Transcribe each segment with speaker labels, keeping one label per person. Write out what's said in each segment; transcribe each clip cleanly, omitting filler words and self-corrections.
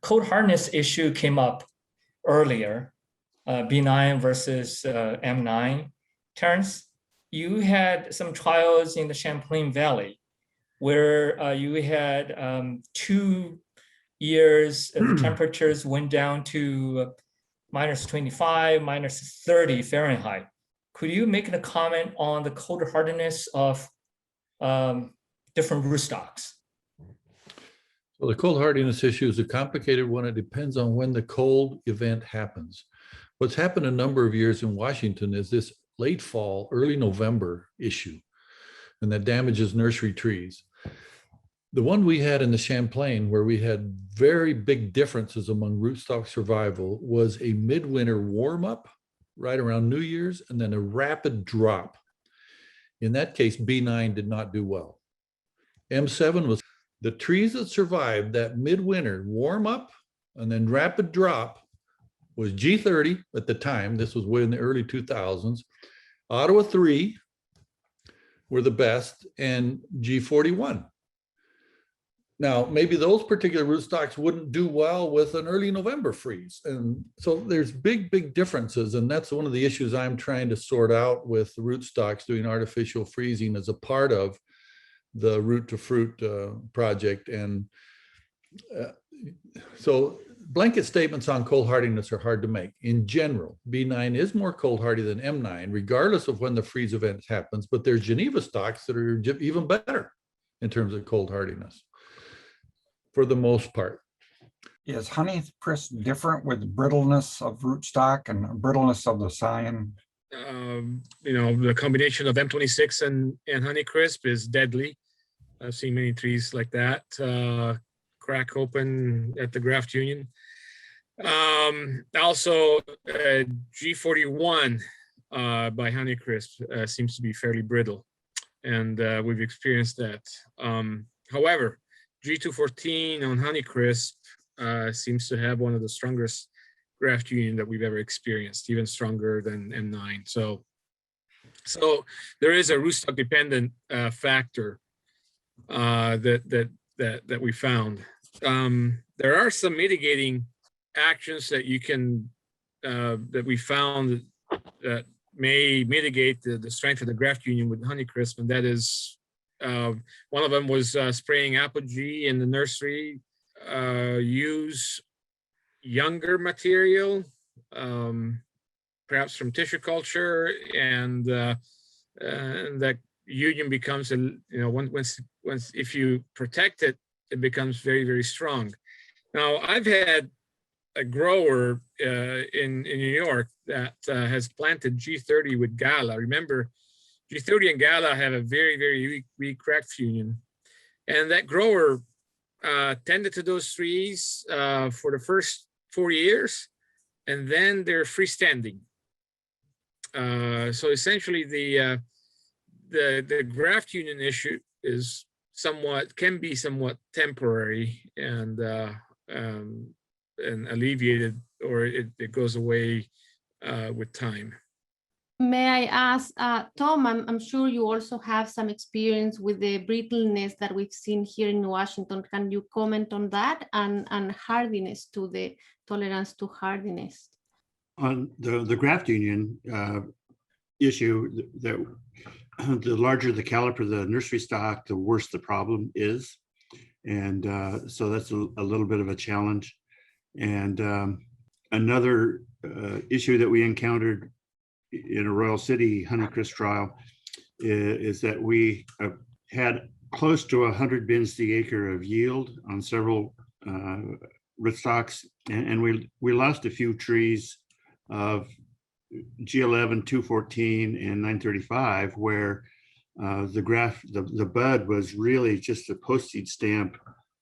Speaker 1: cold hardness issue came up earlier, B9 versus M9. Terrence, you had some trials in the Champlain Valley where you had 2 years, the temperatures went down to -25, -30 Fahrenheit. Could you make a comment on the cold hardiness of different rootstocks?
Speaker 2: Well, the cold hardiness issue is a complicated one. It depends on when the cold event happens. What's happened a number of years in Washington is this late fall, early November issue, and that damages nursery trees. The one we had in the Champlain, where we had very big differences among rootstock survival, was a midwinter warm up right around New Year's, and then a rapid drop. In that case, B9 did not do well. M7 was the trees that survived that midwinter warm up and then rapid drop was G30 at the time. This was way in the early 2000s. Ottawa 3 were the best, and G41. Now, maybe those particular rootstocks wouldn't do well with an early November freeze. And so there's big differences. And that's one of the issues I'm trying to sort out with the rootstocks doing artificial freezing as a part of the Root to Fruit project. And so blanket statements on cold hardiness are hard to make. In general, B9 is more cold hardy than M9, regardless of when the freeze event happens, but there's Geneva stocks that are even better in terms of cold hardiness, for the most part.
Speaker 3: Is Honeycrisp different with brittleness of rootstock and brittleness of the scion?
Speaker 4: The combination of M26 and Honeycrisp is deadly. I've seen many trees like that crack open at the graft union. Also, G41 by Honeycrisp seems to be fairly brittle, and we've experienced that. However, G214 on Honeycrisp seems to have one of the strongest graft union that we've ever experienced, even stronger than M9. So there is a rootstock dependent factor that we found. There are some mitigating actions that you can that we found that may mitigate the strength of the graft union with Honeycrisp, and that is one of them was spraying apogee in the nursery. Use younger material, perhaps from tissue culture, and that union becomes once if you protect it, it becomes very strong. Now, I've had a grower in New York that has planted G30 with Gala. Remember, G30 and Gala have a very weak graft union, and that grower tended to those trees for the first 4 years, and then they're freestanding. So essentially, the graft union issue is can be somewhat temporary and alleviated, or it goes away with time.
Speaker 5: May I ask, Tom, I'm sure you also have some experience with the brittleness that we've seen here in Washington. Can you comment on that and hardiness, to the tolerance to hardiness?
Speaker 6: On the graft union issue, that the larger the caliper, the nursery stock, the worse the problem is. And so that's a little bit of a challenge. And another issue that we encountered in a Royal City Honeycrisp trial is that we had close to 100 bins the acre of yield on several rootstocks, and we lost a few trees of G11, 214, and 935, where the bud was really just a postage stamp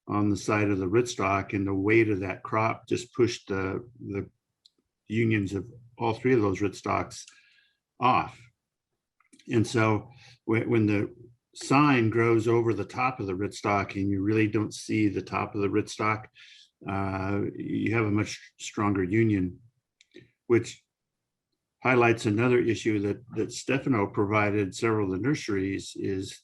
Speaker 6: on the side of the rootstock, and the weight of that crop just pushed the unions of all three of those rootstocks off. And so when the sign grows over the top of the rootstock and you really don't see the top of the rootstock, you have a much stronger union, which highlights another issue that Stefano provided several of the nurseries, is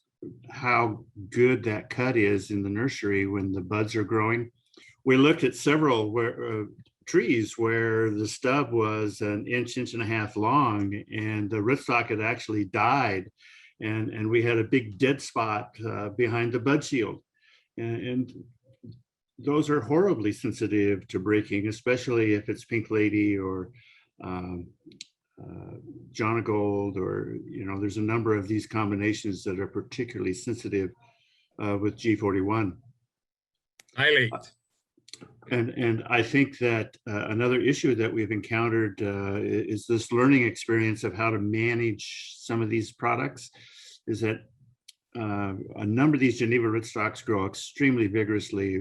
Speaker 6: how good that cut is in the nursery when the buds are growing. we looked at several trees where the stub was an inch and a half long, and the rootstock had actually died, and we had a big dead spot behind the bud shield, and those are horribly sensitive to breaking, especially if it's Pink Lady or Jonagold, or there's a number of these combinations that are particularly sensitive with G41.
Speaker 4: Highly.
Speaker 6: And I think that another issue that we've encountered is this learning experience of how to manage some of these products, is that a number of these Geneva rootstocks grow extremely vigorously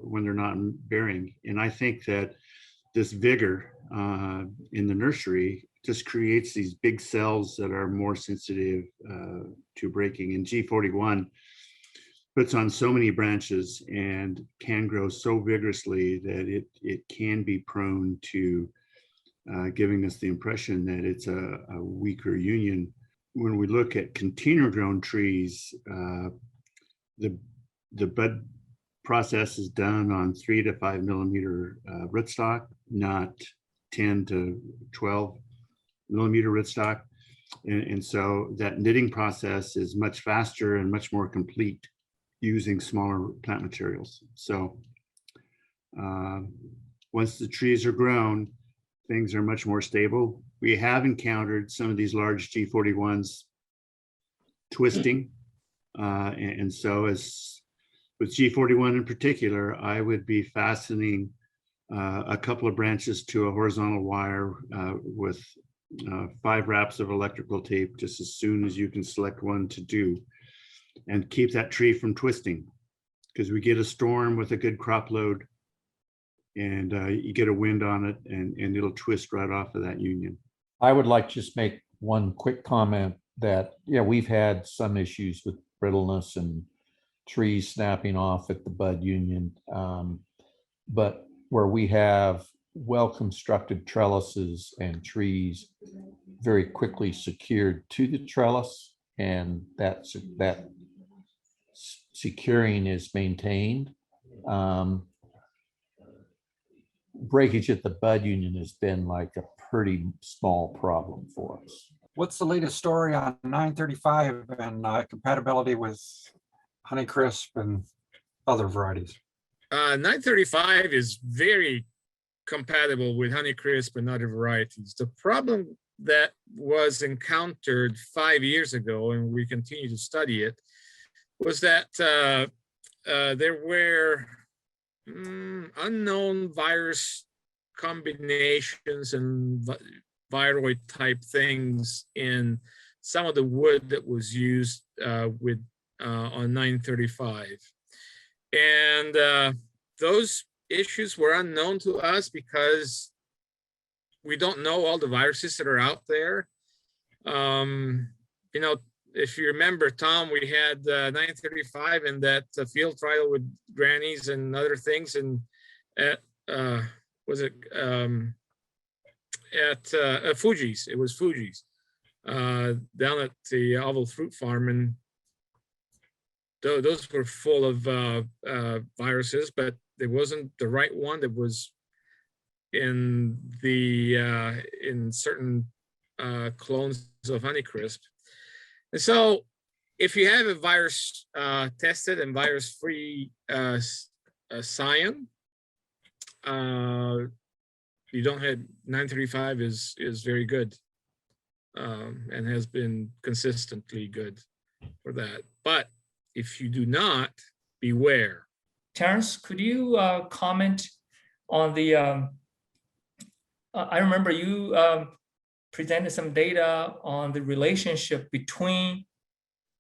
Speaker 6: when they're not bearing. And I think that this vigor in the nursery just creates these big cells that are more sensitive to breaking. And G41 puts on so many branches and can grow so vigorously that it can be prone to giving us the impression that it's a weaker union. When we look at container grown trees, the bud process is done on 3 to 5 millimeter rootstock, not 10 to 12 millimeter rootstock. And so that knitting process is much faster and much more complete using smaller plant materials. So once the trees are grown, things are much more stable. We have encountered some of these large G41s twisting. And so as with G41 in particular, I would be fastening a couple of branches to a horizontal wire with 5 wraps of electrical tape just as soon as you can select one to do, and keep that tree from twisting, because we get a storm with a good crop load and you get a wind on it and it'll twist right off of that union.
Speaker 7: I would like to just make one quick comment that, we've had some issues with brittleness and trees snapping off at the bud union. But where we have well-constructed trellises and trees very quickly secured to the trellis, and that securing is maintained, breakage at the bud union has been like a pretty small problem for us.
Speaker 3: What's the latest story on 935 and compatibility with Honeycrisp and other varieties?
Speaker 4: 935 is very compatible with Honeycrisp and other varieties. The problem that was encountered 5 years ago, and we continue to study it, was that there were unknown virus combinations and viroid type things in some of the wood that was used on 935. And those issues were unknown to us because we don't know all the viruses that are out there. If you remember, Tom, we had 935 in that field trial with grannies and other things, and at Fuji's. It was Fuji's down at the Oval Fruit Farm, and those were full of viruses, but it wasn't the right one that was in the in certain clones of Honeycrisp. And so if you have a virus tested and virus-free scion, you don't have 935 is very good and has been consistently good for that. But if you do not, beware.
Speaker 1: Terrence, could you comment on the, I remember you presented some data on the relationship between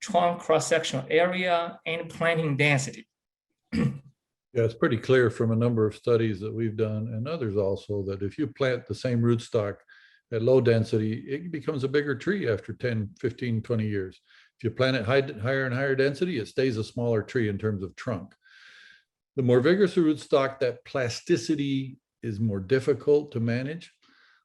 Speaker 1: trunk cross-sectional area and planting density.
Speaker 2: Yeah, it's pretty clear from a number of studies that we've done and others also that if you plant the same rootstock at low density, it becomes a bigger tree after 10, 15, 20 years. If you plant it higher and higher density, it stays a smaller tree in terms of trunk. The more vigorous the rootstock, that plasticity is more difficult to manage,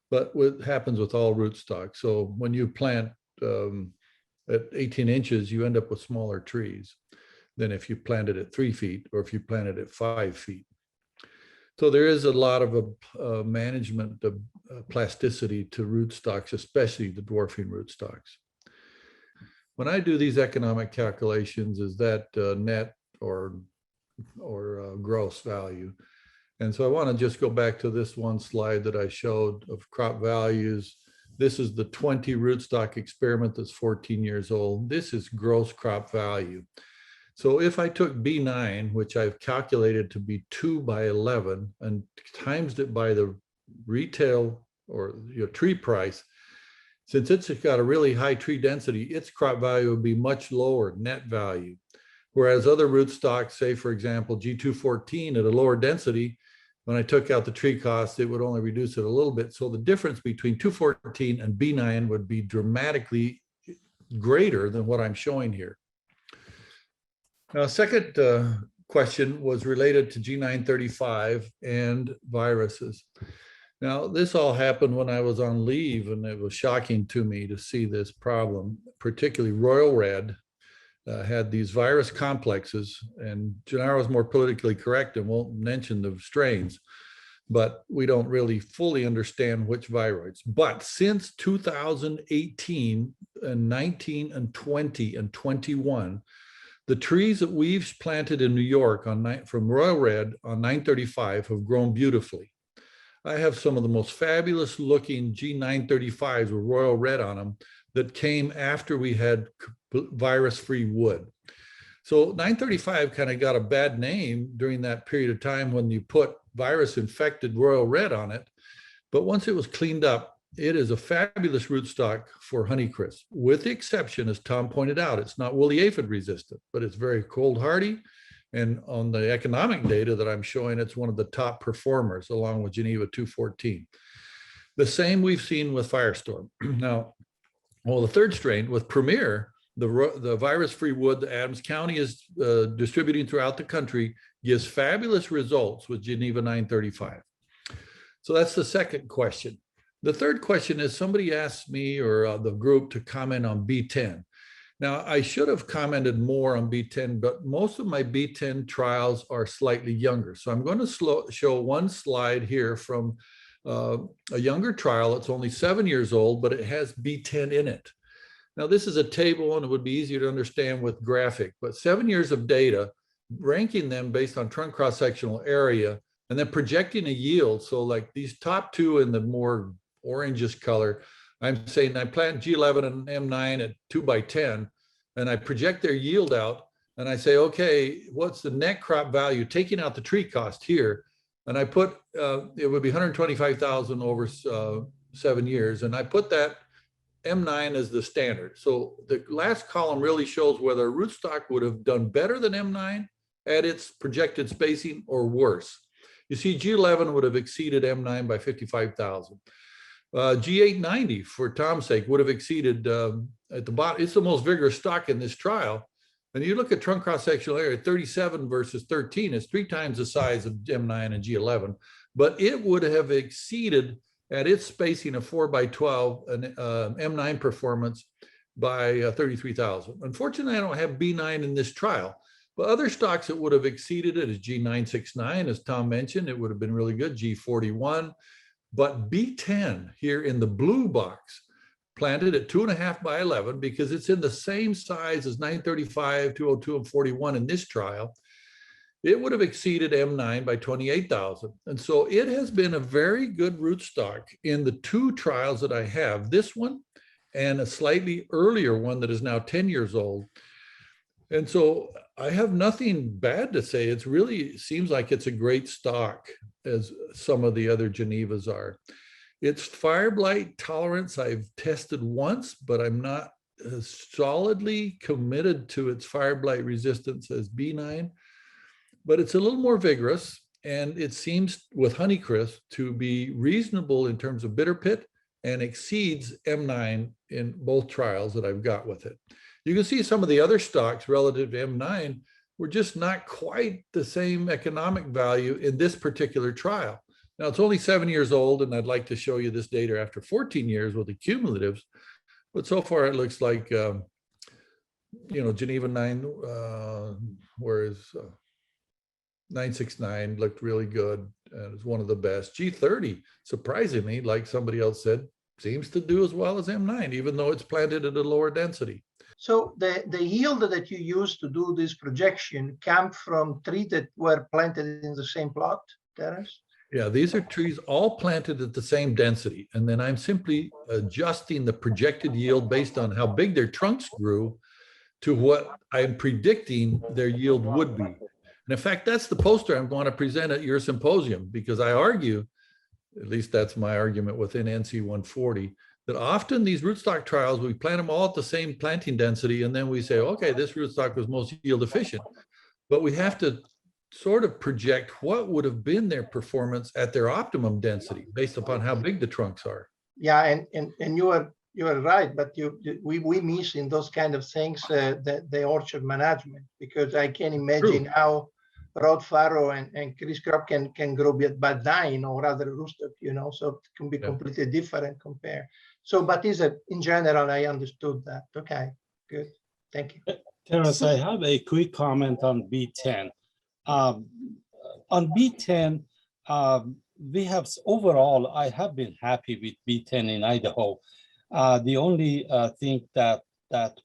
Speaker 2: but what happens with all rootstock. So when you plant at 18 inches, you end up with smaller trees than if you plant it at 3 feet or if you plant it at 5 feet. So there is a lot of management of plasticity to rootstocks, especially the dwarfing rootstocks. When I do these economic calculations, is that net or gross value? And so I want to just go back to this one slide that I showed of crop values. This is the 20 rootstock experiment that's 14 years old. This is gross crop value. So if I took B9, which I've calculated to be 2 by 11, and times it by the retail or tree price, since it's got a really high tree density, its crop value would be much lower net value. Whereas other rootstocks, say for example, G214 at a lower density, when I took out the tree cost, it would only reduce it a little bit. So the difference between 214 and B9 would be dramatically greater than what I'm showing here. Now, second question was related to G935 and viruses. Now, this all happened when I was on leave, and it was shocking to me to see this problem, particularly royal red had these virus complexes, and Gennaro is more politically correct and won't mention the strains, but we don't really fully understand which viroids. But since 2018 and 19 and 20 and 21, the trees that we've planted in New York from royal red on 935 have grown beautifully. I have some of the most fabulous looking G935s with royal red on them that came after we had virus-free wood. So 935 kind of got a bad name during that period of time when you put virus-infected royal red on it. But once it was cleaned up, it is a fabulous rootstock for Honeycrisp, with the exception, as Tom pointed out, it's not woolly aphid resistant, but it's very cold hardy. And on the economic data that I'm showing, it's one of the top performers along with Geneva 214. The same we've seen with Firestorm. Now, well, the third strain with Premier, the virus-free wood that Adams County is distributing throughout the country gives fabulous results with Geneva 935. So that's the second question. The third question is somebody asked me or the group to comment on B10. Now, I should have commented more on B10, but most of my B10 trials are slightly younger. So I'm going to show one slide here from a younger trial. It's only 7 years old, but it has B10 in it. Now, this is a table, and it would be easier to understand with graphic, but 7 years of data, ranking them based on trunk cross-sectional area, and then projecting a yield. So like these top two in the more orangish color, I'm saying I plant G11 and M9 at 2 by 10, and I project their yield out, and I say, okay, what's the net crop value, taking out the tree cost here? And I put, it would be 125,000 over 7 years, and I put that M9 as the standard. So the last column really shows whether rootstock would have done better than M9 at its projected spacing or worse. You see, G11 would have exceeded M9 by 55,000. G890, for Tom's sake, would have exceeded at the bottom. It's the most vigorous stock in this trial. And you look at trunk cross-sectional area, 37 versus 13 is 3 times the size of M9 and G11, but it would have exceeded at its spacing of 4 by 12 an M9 performance by 33,000. Unfortunately, I don't have B9 in this trial, but other stocks that would have exceeded it is G969, as Tom mentioned, it would have been really good, G41. But B10 here in the blue box, planted at 2.5 by 11, because it's in the same size as 935, 202, and 41 in this trial, it would have exceeded M9 by 28,000. And so it has been a very good rootstock in the 2 trials that I have, this one and a slightly earlier one that is now 10 years old. And so I have nothing bad to say. It's really seems like it's a great stock, as some of the other Genevas are. Its fire blight tolerance I've tested once, but I'm not as solidly committed to its fire blight resistance as B9. But it's a little more vigorous, and it seems with Honeycrisp to be reasonable in terms of bitter pit and exceeds M9 in both trials that I've got with it. You can see some of the other stocks relative to M9 were just not quite the same economic value in this particular trial. Now, it's only 7 years old, and I'd like to show you this data after 14 years with the cumulatives, but so far it looks like, Geneva 9, where is 969 looked really good. It was one of the best. G30, surprisingly, like somebody else said, seems to do as well as M9, even though it's planted at a lower density.
Speaker 8: So the yield that you use to do this projection come from trees that were planted in the same plot, Terence?
Speaker 2: Yeah, these are trees all planted at the same density. And then I'm simply adjusting the projected yield based on how big their trunks grew to what I'm predicting their yield would be. And in fact, that's the poster I'm going to present at your symposium, because I argue, at least that's my argument within NC 140, that often these rootstock trials, we plant them all at the same planting density, and then we say, okay, this rootstock was most yield efficient. But we have to sort of project what would have been their performance at their optimum density based upon how big the trunks are.
Speaker 8: Yeah, and you are right, but we miss in those kind of things the orchard management, because I can imagine how road farrow and Chris crop can grow by 9 or rather rootstock, so it can be completely different compare. So, but in general, I understood that. Okay, good, thank you.
Speaker 9: Terence, I have a quick comment on B10. On B10, we have overall, I have been happy with B10 in Idaho. The only thing that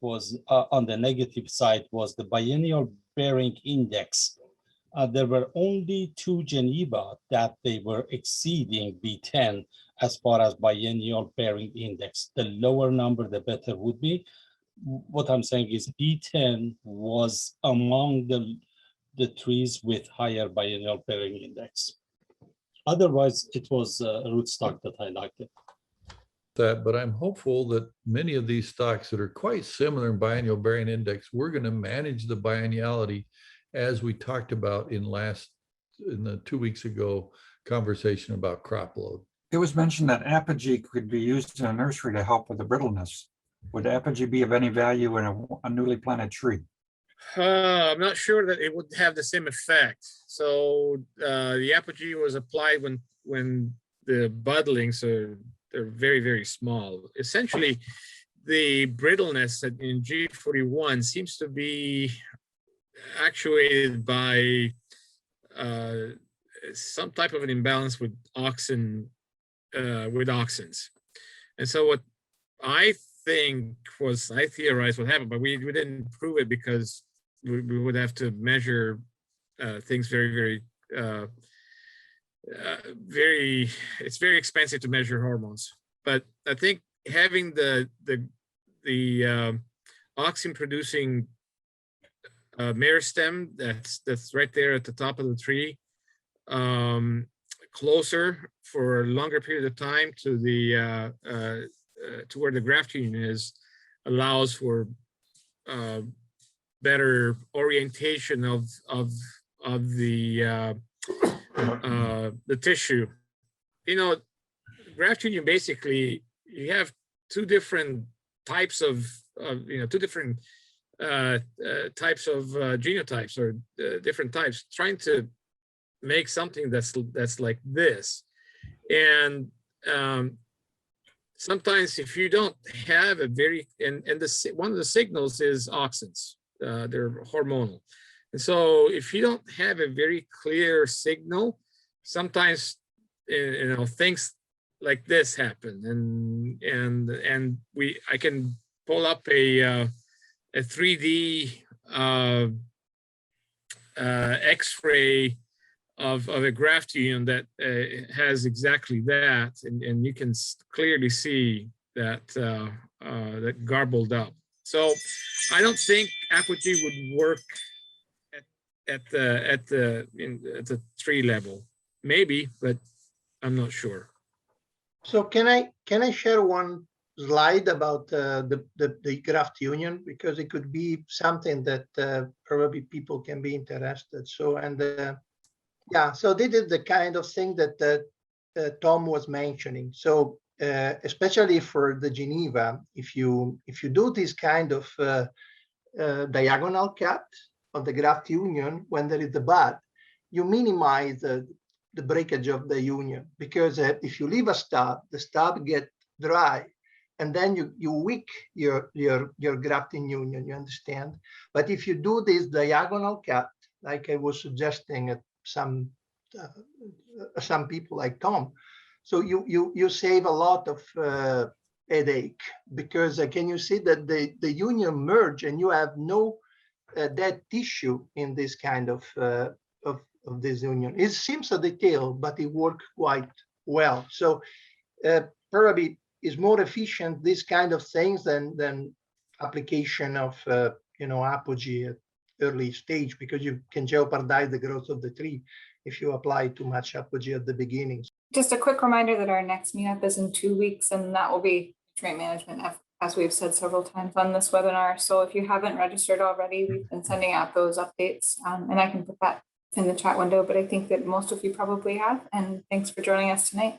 Speaker 9: was on the negative side was the biennial bearing index. There were only 2 Geneva that they were exceeding B10 as far as biennial bearing index. The lower number, the better would be. What I'm saying is B10 was among the trees with higher biennial bearing index. Otherwise, it was a rootstock that I liked it.
Speaker 2: But I'm hopeful that many of these stocks that are quite similar in biennial bearing index, we're going to manage the bienniality as we talked about in the 2 weeks ago conversation about crop load.
Speaker 3: It was mentioned that apogee could be used in a nursery to help with the brittleness. Would apogee be of any value in a newly planted tree?
Speaker 4: I'm not sure that it would have the same effect. So the apogee was applied when the budlings they're very, very small. Essentially, the brittleness in G41 seems to be actuated by some type of an imbalance with auxins. And so what I theorized what happened, but we didn't prove it because we would have to measure things very, very, it's very expensive to measure hormones. But I think having the auxin producing meristem that's right there at the top of the tree, closer for a longer period of time to the to where the graft union is, allows for better orientation of the tissue. Graft union, basically you have 2 different types of types of genotypes or different types, trying to make something that's like this. And sometimes if you don't have a very, one of the signals is auxins, they're hormonal. And so if you don't have a very clear signal, sometimes, things like this happen. And I can pull up a 3D X-ray of a graft union that has exactly that, and you can clearly see that that garbled up. So I don't think apogee would work at the tree level. Maybe, but I'm not sure.
Speaker 8: So can I share one slide about the graft union, because it could be something that probably people can be interested. So so they did the kind of thing that Tom was mentioning. So especially for the Geneva, if you do this kind of diagonal cut of the graft union when there is the bud, you minimize the breakage of the union, because if you leave a stub, the stub gets dry, and then you weak your grafting union, you understand? But if you do this diagonal cut, like I was suggesting some people like Tom. So you save a lot of headache, because can you see that the union merge and you have no dead tissue in this kind of this union. It seems a detail, but it worked quite well. So probably is more efficient, this kind of things, than application of apogee at early stage, because you can jeopardize the growth of the tree if you apply too much apogee at the beginning.
Speaker 10: Just a quick reminder that our next meetup is in 2 weeks, and that will be nutrient management, as we've said several times on this webinar. So if you haven't registered already, we've been sending out those updates, and I can put that in the chat window, but I think that most of you probably have. And thanks for joining us tonight.